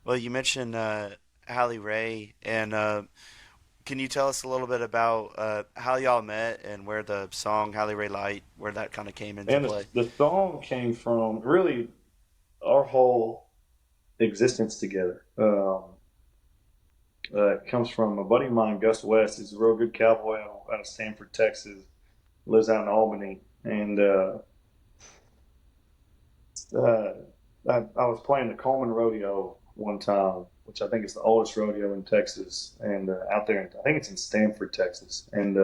Well, you mentioned Hallie Ray, and can you tell us a little bit about how y'all met and where the song Hallie Ray Light, where that kind of came into And play? the song came from really our whole existence together. It comes from a buddy of mine, Gus West. He's a real good cowboy out of Stanford, Texas. Lives out in Albany, and uh, I was playing the Coleman Rodeo one time, which I think is the oldest rodeo in Texas, and out there, I think it's in Stanford, Texas, and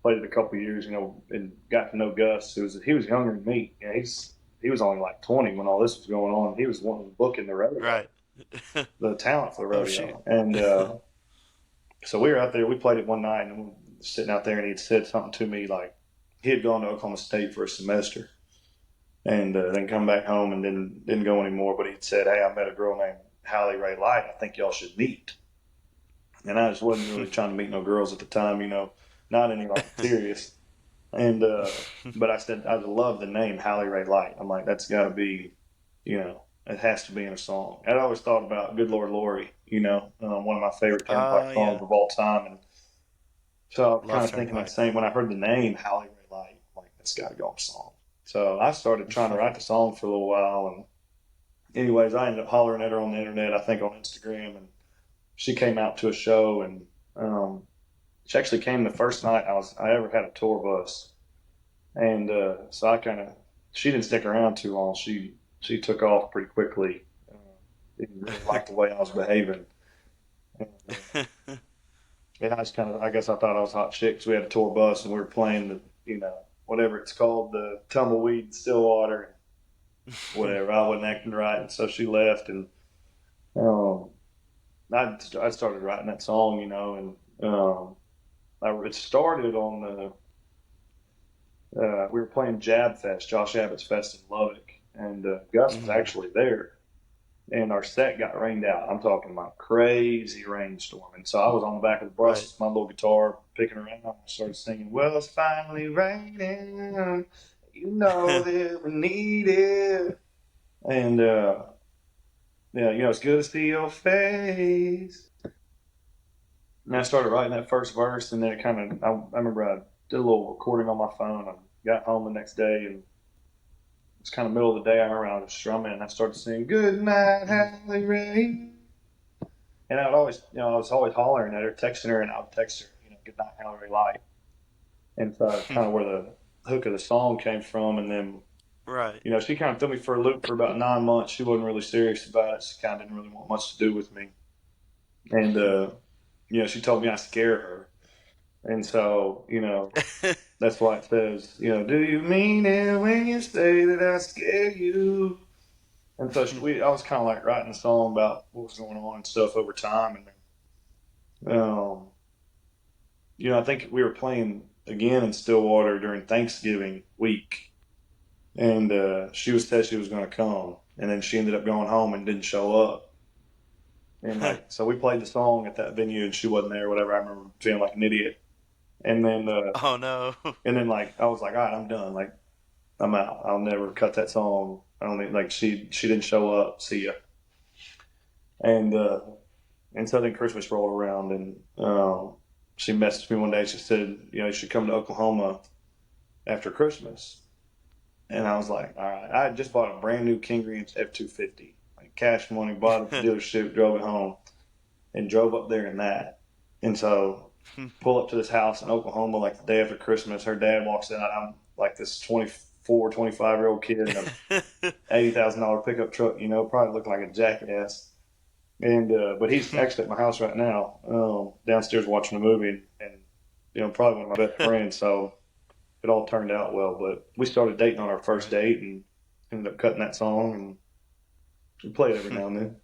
played it a couple of years, and got to know Gus. He was younger than me. He was only like 20 when all this was going on. He was one of the booking the rodeo, Right. the talent for the Oh shoot. rodeo, and so we were out there. We played it one night, and we were sitting out there, and he'd said something to me like he had gone to Oklahoma State for a semester, and then come back home and didn't go anymore. But he said, "Hey, I met a girl named Hallie Ray Light. I think y'all should meet." And I just wasn't really trying to meet no girls at the time, not any like serious. And but I said I love the name Hallie Ray Light. I'm like, that's got to be, it has to be in a song. I'd always thought about Good Lord Lori, one of my favorite Turnpike songs Yeah. of all time. And so I was kind Love of thinking that Turnpike. same when I heard the name Hallie Ray Light. I'm like, that's got to go on a song. So I started trying to write the song for a little while, and anyways, I ended up hollering at her on the internet, I think on Instagram, and she came out to a show, and um, she actually came the first night I ever had a tour bus, and so she didn't stick around too long. She took off pretty quickly. Uh, didn't really like the way I was behaving, and, I just I guess I thought I was hot shit because we had a tour bus and we were playing whatever it's called, the tumbleweed Stillwater, whatever. I wasn't acting right, and so she left, and um, I started writing that song, and it started on we were playing Jab Fest, Josh Abbott's Fest in Lubbock, and Gus was Mhm. actually there, and our set got rained out. I'm talking about crazy rainstorm, and so I was on the back of the bus Right. with my little guitar picking around. I started singing, "Well, it's finally raining, you know that we need it," and yeah, it's good to see your face. And I started writing that first verse, and then I remember I did a little recording on my phone. I got home the next day, and it's kind of middle of the day. I remember I was strumming, and I started singing "Good Night, Mhm. Hallie Ray," and I was always hollering at her, texting her, and I would text her, "Good night, Hallie Ray Light," and so that's kind of where the hook of the song came from. And then, Right. she kind of threw me for a loop for about 9 months. She wasn't really serious about it. She kind of didn't really want much to do with me, and she told me I scare her. And so, that's why it says, do you mean it when you say that I scare you? And so I was kind of like writing a song about what was going on and stuff over time. And, I think we were playing again in Stillwater during Thanksgiving week. And she said she was going to come. And then she ended up going home and didn't show up. And so we played the song at that venue and she wasn't there, whatever. I remember feeling like an idiot. And then, Oh no. like, I was like, all right, I'm done. Like, I'm out. I'll never cut that song. I don't think like she didn't show up. See ya. And so then Christmas rolled around, and she messaged me one day. She said, you should come to Oklahoma after Christmas. And I was like, all right. I had just bought a brand new King Ranch F-250, like cash money. Bought it at the dealership, drove it home, and drove up there in that. And so pull up to this house in Oklahoma like the day after Christmas. Her dad walks in. I'm like this 24, 25-year-old kid in a $80,000 pickup truck, probably look like a jackass. And but he's actually at my house right now, downstairs watching a movie, and probably one of my best friends. So it all turned out well. But we started dating on our first Right. date, and ended up cutting that song, and we play it every now and then.